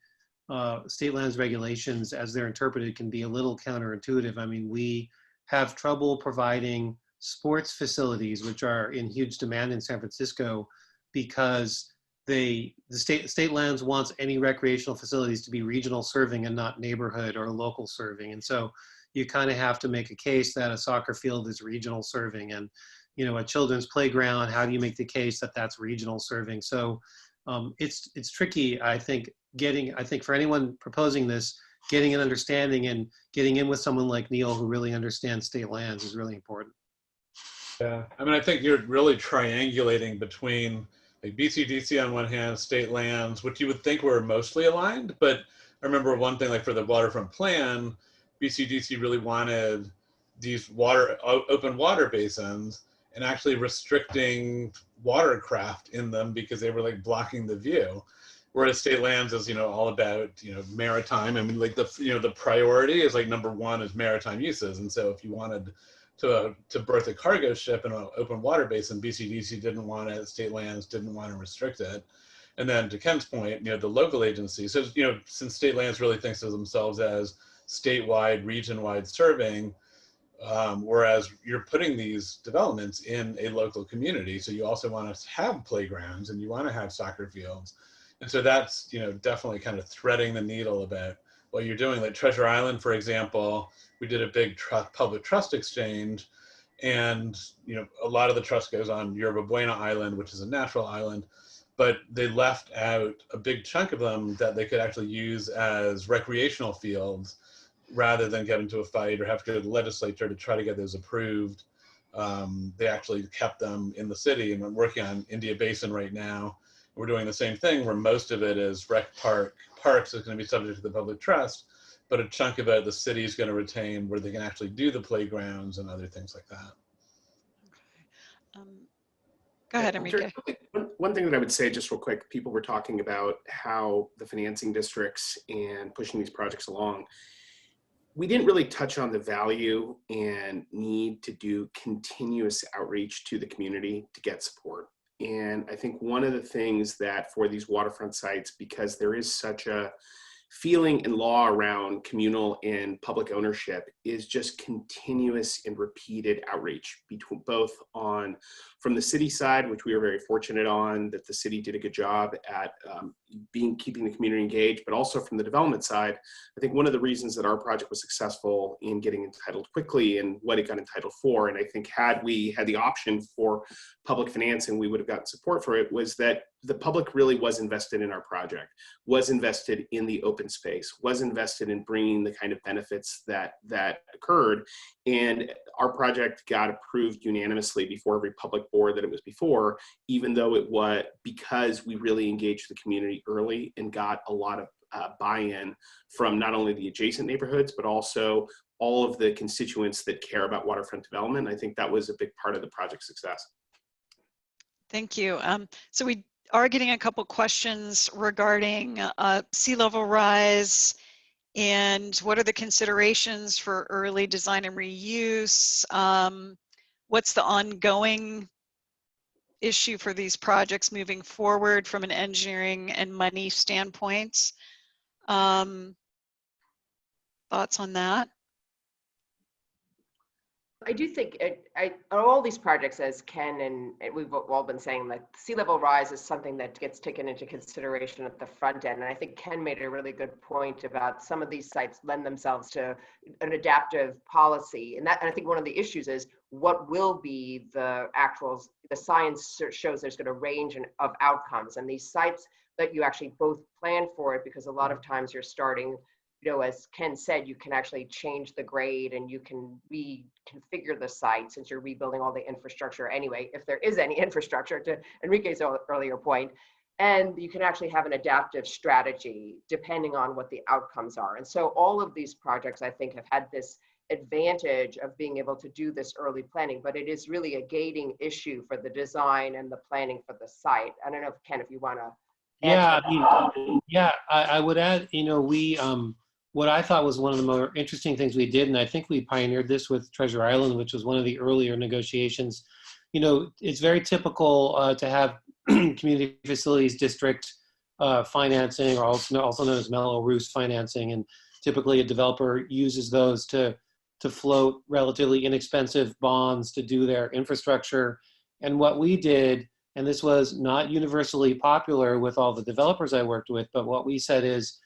state lands regulations as they're interpreted can be a little counterintuitive. I mean, we have trouble providing sports facilities, which are in huge demand in San Francisco, because the state lands wants any recreational facilities to be regional serving and not neighborhood or local serving. And so you kind of have to make a case that a soccer field is regional serving, and a children's playground, how do you make the case that that's regional serving? So it's tricky, I think, for anyone proposing this, getting an understanding and getting in with someone like Neil who really understands state lands is really important.
Yeah, I mean, I think you're really triangulating between like BCDC on one hand, state lands, which you would think were mostly aligned, but I remember one thing, like for the waterfront plan, BCDC really wanted these open water basins and actually restricting watercraft in them because they were like blocking the view. Whereas state lands is, all about, maritime. I mean, like the priority is like #1 is maritime uses. And so if you wanted to berth a cargo ship in an open water basin, BCDC didn't want it, state lands didn't want to restrict it. And then to Ken's point, the local agency, so, since state lands really thinks of themselves as statewide, region-wide serving, whereas you're putting these developments in a local community. So you also want to have playgrounds and you want to have soccer fields. And so that's, definitely kind of threading the needle about what you're doing. Like Treasure Island, for example, we did a big public trust exchange, and, a lot of the trust goes on Yerba Buena Island, which is a natural island, but they left out a big chunk of them that they could actually use as recreational fields, rather than get into a fight or have to go to the legislature to try to get those approved. They actually kept them in the city, and we're working on India Basin right now. We're doing the same thing where most of it is parks is going to be subject to the public trust, but a chunk of it the city is going to retain where they can actually do the playgrounds and other things like that.
Okay. Go ahead, Enrique.
One thing that I would say just real quick, people were talking about how the financing districts and pushing these projects along. We didn't really touch on the value and need to do continuous outreach to the community to get support. And I think one of the things that for these waterfront sites, because there is such a feeling and law around communal and public ownership, is just continuous and repeated outreach between both from the city side, which we were very fortunate on, that the city did a good job at keeping the community engaged, but also from the development side. I think one of the reasons that our project was successful in getting entitled quickly and what it got entitled for, and I think had we had the option for public financing, we would have gotten support for it, was that the public really was invested in our project, was invested in the open space, was invested in bringing the kind of benefits that occurred. And our project got approved unanimously before every public board that it was before, even though it was because we really engaged the community early and got a lot of buy-in from not only the adjacent neighborhoods, but also all of the constituents that care about waterfront development. I think that was a big part of the project's success.
Thank you. So we are getting a couple questions regarding sea level rise and what are the considerations for early design and reuse? What's the ongoing issue for these projects moving forward from an engineering and money standpoint? Thoughts on that?
I do think all these projects, as Ken and we've all been saying, that sea level rise is something that gets taken into consideration at the front end. And I think Ken made a really good point about some of these sites lend themselves to an adaptive policy. And I think one of the issues is what will be the science shows there's going to range of outcomes, and these sites that you actually both plan for it, because a lot of times you're starting, as Ken said, you can actually change the grade and you can reconfigure the site since you're rebuilding all the infrastructure anyway, if there is any infrastructure, to Enrique's earlier point. And you can actually have an adaptive strategy depending on what the outcomes are. And so all of these projects, I think, have had this advantage of being able to do this early planning, but it is really a gating issue for the design and the planning for the site. I don't know, Ken, if you want to.
Yeah, I would add, we, what I thought was one of the more interesting things we did, and I think we pioneered this with Treasure Island, which was one of the earlier negotiations. It's very typical to have community facilities district financing, or also known as Mello-Roos financing, and typically a developer uses those to float relatively inexpensive bonds to do their infrastructure. And what we did, and this was not universally popular with all the developers I worked with, but what we said is,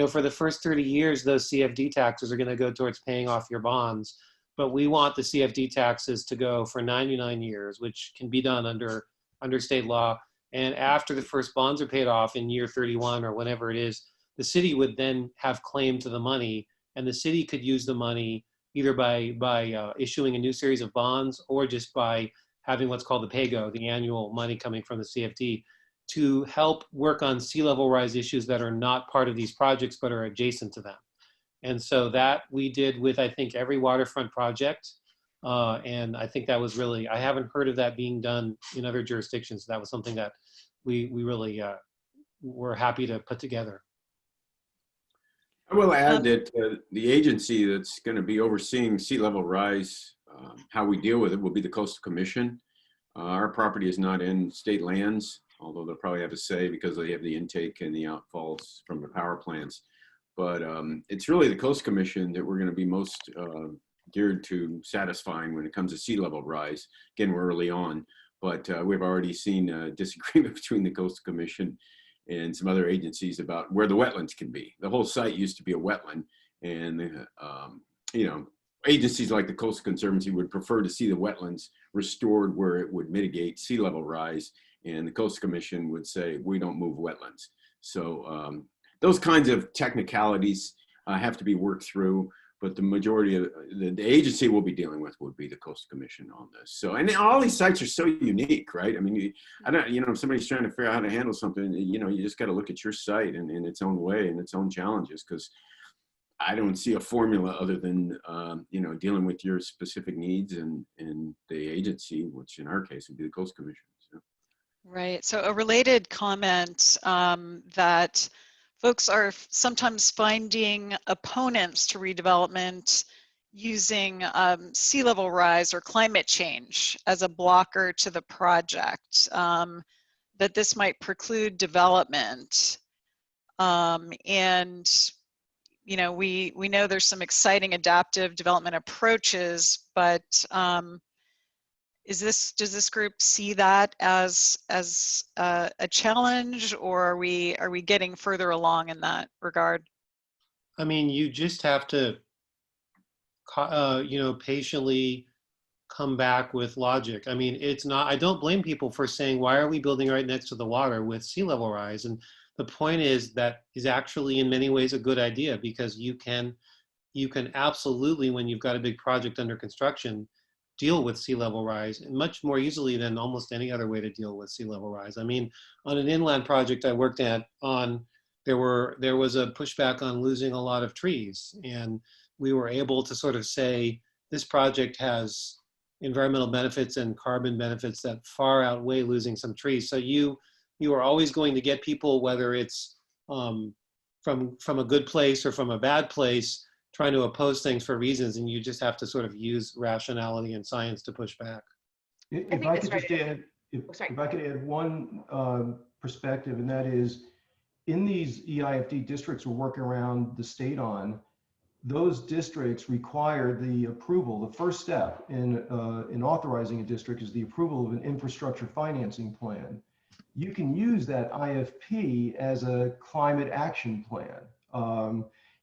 for the first 30 years, those CFD taxes are going to go towards paying off your bonds. But we want the CFD taxes to go for 99 years, which can be done under state law. And after the first bonds are paid off in year 31 or whenever it is, the city would then have claim to the money, and the city could use the money either by issuing a new series of bonds or just by having what's called the PAYGO, the annual money coming from the CFD, to help work on sea level rise issues that are not part of these projects but are adjacent to them. And so that we did with, I think, every waterfront project. And I think that was really, I haven't heard of that being done in other jurisdictions. That was something that we really were happy to put together.
I will add that the agency that's going to be overseeing sea level rise, how we deal with it, will be the Coastal Commission. Our property is not in state lands, although they'll probably have a say because they have the intake and the outfalls from the power plants. But it's really the Coastal Commission that we're going to be most geared to satisfying when it comes to sea level rise. Again, we're early on, but we've already seen a disagreement between the Coastal Commission and some other agencies about where the wetlands can be. The whole site used to be a wetland, and agencies like the Coastal Conservancy would prefer to see the wetlands restored where it would mitigate sea level rise, and the Coastal Commission would say, we don't move wetlands. So those kinds of technicalities have to be worked through, but the majority of the agency we'll be dealing with would be the Coastal Commission on this. So, and all these sites are so unique, right? I mean, if somebody's trying to figure out how to handle something, you just got to look at your site in its own way and its own challenges, because I don't see a formula other than, dealing with your specific needs and the agency, which in our case would be the Coastal Commission. So.
Right. So a related comment that folks are sometimes finding opponents to redevelopment using sea level rise or climate change as a blocker to the project, that this might preclude development. And we know there's some exciting adaptive development approaches, but does this group see that as a challenge, or are we getting further along in that regard?
I mean, you just have to, patiently come back with logic. I mean, it's not, I don't blame people for saying, why are we building right next to the water with sea level rise? And the point is that is actually in many ways a good idea, because you can absolutely, when you've got a big project under construction, deal with sea level rise much more easily than almost any other way to deal with sea level rise. I mean, on an inland project I worked on, there was a pushback on losing a lot of trees, and we were able to sort of say, this project has environmental benefits and carbon benefits that far outweigh losing some trees. So you are always going to get people, whether it's from a good place or from a bad place, trying to oppose things for reasons, and you just have to sort of use rationality and science to push back.
If I could just add, if I could add one perspective, and that is, in these EIFD districts we're working around the state on, those districts require the approval. The first step in authorizing a district is the approval of an infrastructure financing plan. You can use that IFP as a climate action plan.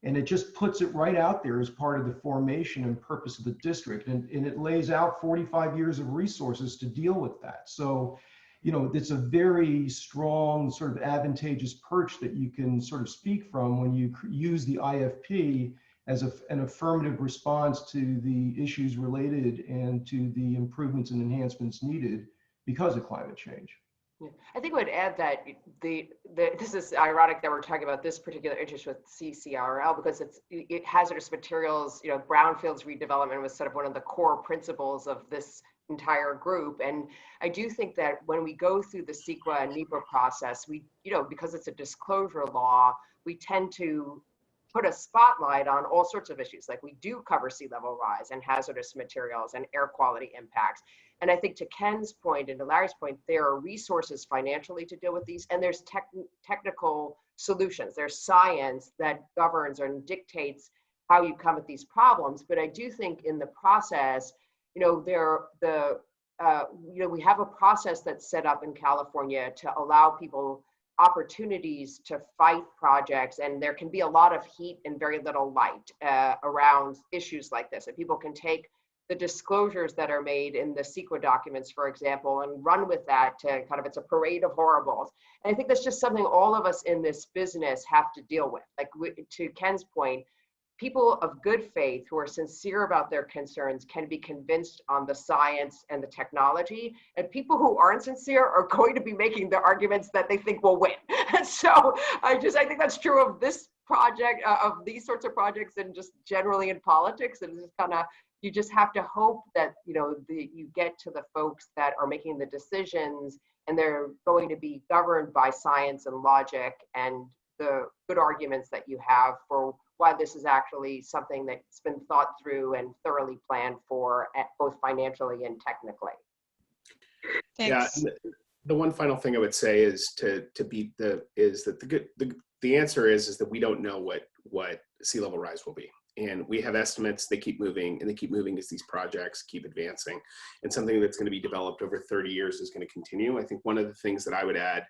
And it just puts it right out there as part of the formation and purpose of the district. And it lays out 45 years of resources to deal with that. So, you know, it's a very strong sort of advantageous perch that you can sort of speak from when you use the IFP as an affirmative response to the issues related and to the improvements and enhancements needed because of climate change.
Yeah. I think I would add that this is ironic that we're talking about this particular interest with CCRL, because it hazardous materials, you know, brownfields redevelopment was sort of one of the core principles of this entire group. And I do think that when we go through the CEQA and NEPA process, we, you know, because it's a disclosure law, we tend to put a spotlight on all sorts of issues. Like, we do cover sea level rise and hazardous materials and air quality impacts. And I think, to Ken's point and to Larry's point, there are resources financially to deal with these, and there's technical solutions. There's science that governs and dictates how you come at these problems. But I do think in the process, you know, we have a process that's set up in California to allow people opportunities to fight projects, and there can be a lot of heat and very little light around issues like this. And people can take the disclosures that are made in the CEQA documents, for example, and run with that to kind of, it's a parade of horribles. And I think that's just something all of us in this business have to deal with. Like, to Ken's point, people of good faith who are sincere about their concerns can be convinced on the science and the technology, and people who aren't sincere are going to be making the arguments that they think will win. So I think that's true of this project, of these sorts of projects, and just generally in politics. And it's kind of, you just have to hope that, you know, you get to the folks that are making the decisions, and they're going to be governed by science and logic and the good arguments that you have for why this is actually something that's been thought through and thoroughly planned for, both financially and technically.
Thanks.
Yeah, the one final thing I would say is the answer is that we don't know what sea level rise will be. And we have estimates, they keep moving, and they keep moving as these projects keep advancing. And something that's going to be developed over 30 years is going to continue. I think one of the things that I would add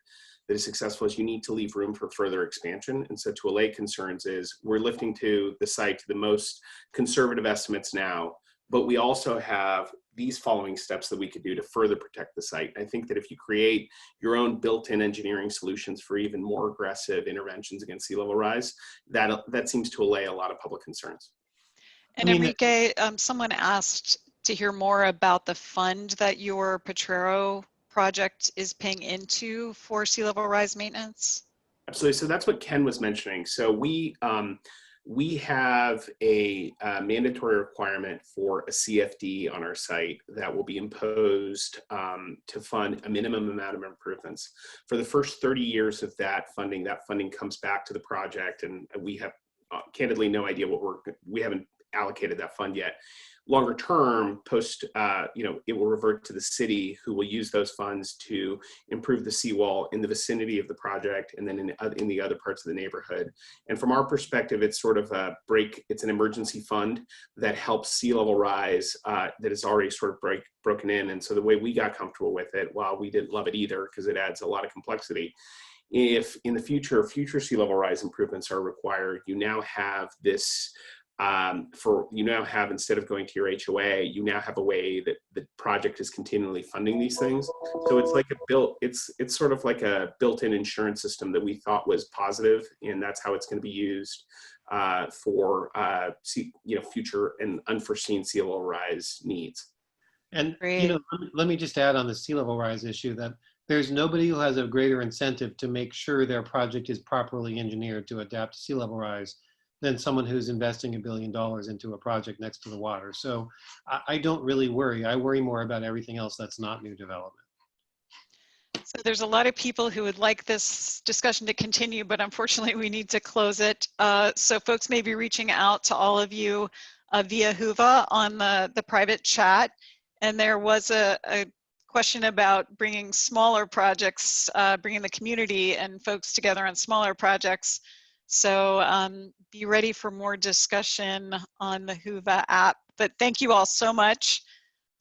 that is successful is you need to leave room for further expansion. And so, to allay concerns, is we're lifting to the site to the most conservative estimates now, but we also have these following steps that we could do to further protect the site. I think that if you create your own built-in engineering solutions for even more aggressive interventions against sea level rise, that seems to allay a lot of public concerns.
And Enrique, someone asked to hear more about the fund that your Potrero project is paying into for sea level rise maintenance.
Absolutely. So that's what Ken was mentioning. So we have a mandatory requirement for a CFD on our site that will be imposed to fund a minimum amount of improvements. For the first 30 years of that funding comes back to the project, and we have candidly no idea we haven't allocated that fund yet. Longer term, post, it will revert to the city, who will use those funds to improve the seawall in the vicinity of the project, and then in the other parts of the neighborhood. And from our perspective, it's sort of it's an emergency fund that helps sea level rise that is already sort of broken in. And so the way we got comfortable with it, while we didn't love it either, because it adds a lot of complexity, if in the future sea level rise improvements are required, you now have this you now have, instead of going to your HOA, you now have a way that the project is continually funding these things. So it's like it's sort of like a built-in insurance system that we thought was positive, and that's how it's going to be used for future and unforeseen sea level rise needs.
And let me just add on the sea level rise issue that there's nobody who has a greater incentive to make sure their project is properly engineered to adapt to sea level rise than someone who's investing $1 billion into a project next to the water. So I don't really worry. I worry more about everything else that's not new development.
So there's a lot of people who would like this discussion to continue, but unfortunately we need to close it. So folks may be reaching out to all of you via Whova on the private chat. And there was a question about bringing smaller projects, bringing the community and folks together on smaller projects. So be ready for more discussion on the Whova app. But thank you all so much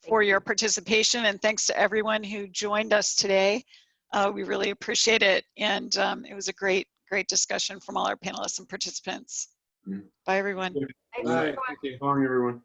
for your participation, and thanks to everyone who joined us today. We really appreciate it, and it was a great discussion from all our panelists and participants. Bye, everyone.
Thanks,
Bye.
everyone.
Thank you.
So long, everyone.